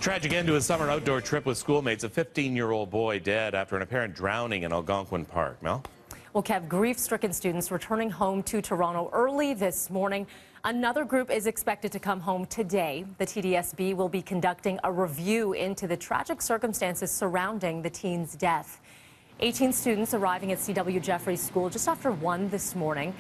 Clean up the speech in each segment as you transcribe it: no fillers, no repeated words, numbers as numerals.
Tragic end to a summer outdoor trip with schoolmates. A 15-year-old boy dead after an apparent drowning in Algonquin Park. Mel? Well, Kev, grief-stricken students returning home to Toronto early this morning. Another group is expected to come home today. The TDSB will be conducting a review into the tragic circumstances surrounding the teen's death. 18 students arriving at C.W. Jeffrey's School just after 1 this morning.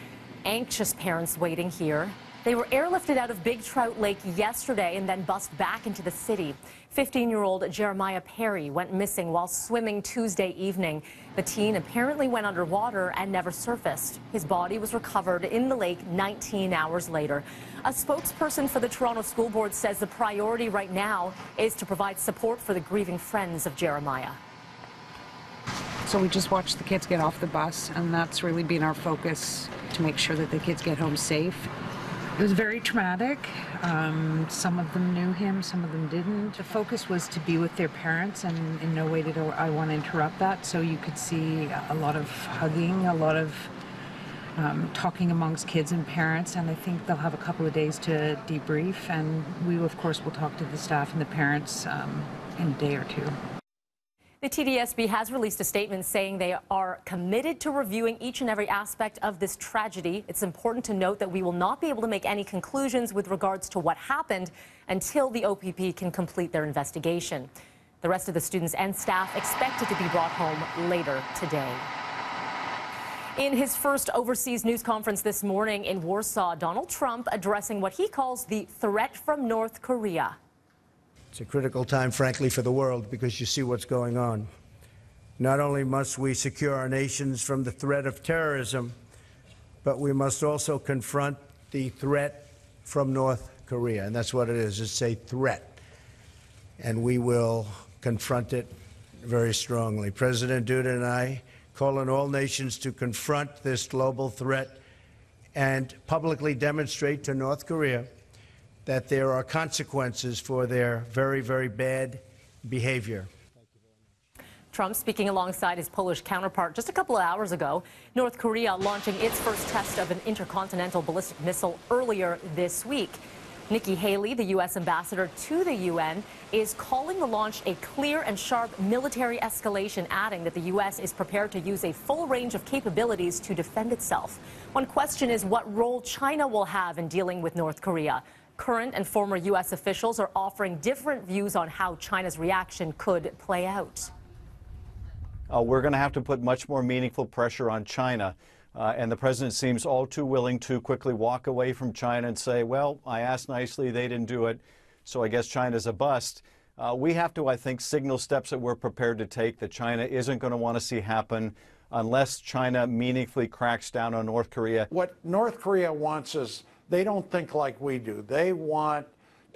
Anxious parents waiting here. They were airlifted out of Big Trout Lake yesterday and then bussed back into the city. 15-year-old Jeremiah Perry went missing while swimming Tuesday evening. The teen apparently went underwater and never surfaced. His body was recovered in the lake 19 hours later. A spokesperson for the Toronto School Board says the priority right now is to provide support for the grieving friends of Jeremiah. So we just watched the kids get off the bus, and that's really been our focus, to make sure that the kids get home safe. It was very traumatic. Some of them knew him, some of them didn't. The focus was to be with their parents, and in no way did I want to interrupt that. So you could see a lot of hugging, a lot of talking amongst kids and parents, and I think they'll have a couple of days to debrief, and we, of course, will talk to the staff and the parents in a day or two. The TDSB has released a statement saying they are committed to reviewing each and every aspect of this tragedy. It's important to note that we will not be able to make any conclusions with regards to what happened until the OPP can complete their investigation. The rest of the students and staff expected to be brought home later today. In his first overseas news conference this morning in Warsaw, Donald Trump addressing what he calls the threat from North Korea. It's a critical time, frankly, for the world, because you see what's going on. Not only must we secure our nations from the threat of terrorism, but we must also confront the threat from North Korea. And that's what it is. It's a threat. And we will confront it very strongly. President Duda and I call on all nations to confront this global threat and publicly demonstrate to North Korea that there are consequences for their very, very bad behavior. Trump speaking alongside his Polish counterpart just a couple of hours ago. North Korea launching its first test of an intercontinental ballistic missile earlier this week. Nikki Haley, the U.S. ambassador to the UN, is calling the launch a clear and sharp military escalation, adding that the U.S. is prepared to use a full range of capabilities to defend itself. One question is what role China will have in dealing with North Korea. Current and former U.S. officials are offering different views on how China's reaction could play out. We're going to have to put much more meaningful pressure on China. And the president seems all too willing to quickly walk away from China and say, well, I asked nicely, they didn't do it, so I guess China's a bust. We have to, I think, signal steps that we're prepared to take that China isn't going to want to see happen unless China meaningfully cracks down on North Korea. What North Korea wants is, they don't think like we do. They want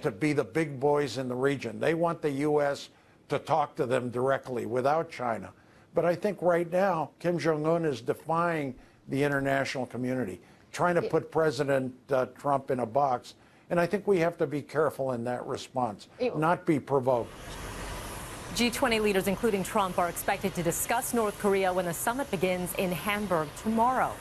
to be the big boys in the region. They want the U.S. to talk to them directly without China. But I think right now, Kim Jong-un is defying the international community, trying to put President Trump in a box. And I think we have to be careful in that response, not be provoked. G20 leaders, including Trump, are expected to discuss North Korea when the summit begins in Hamburg tomorrow.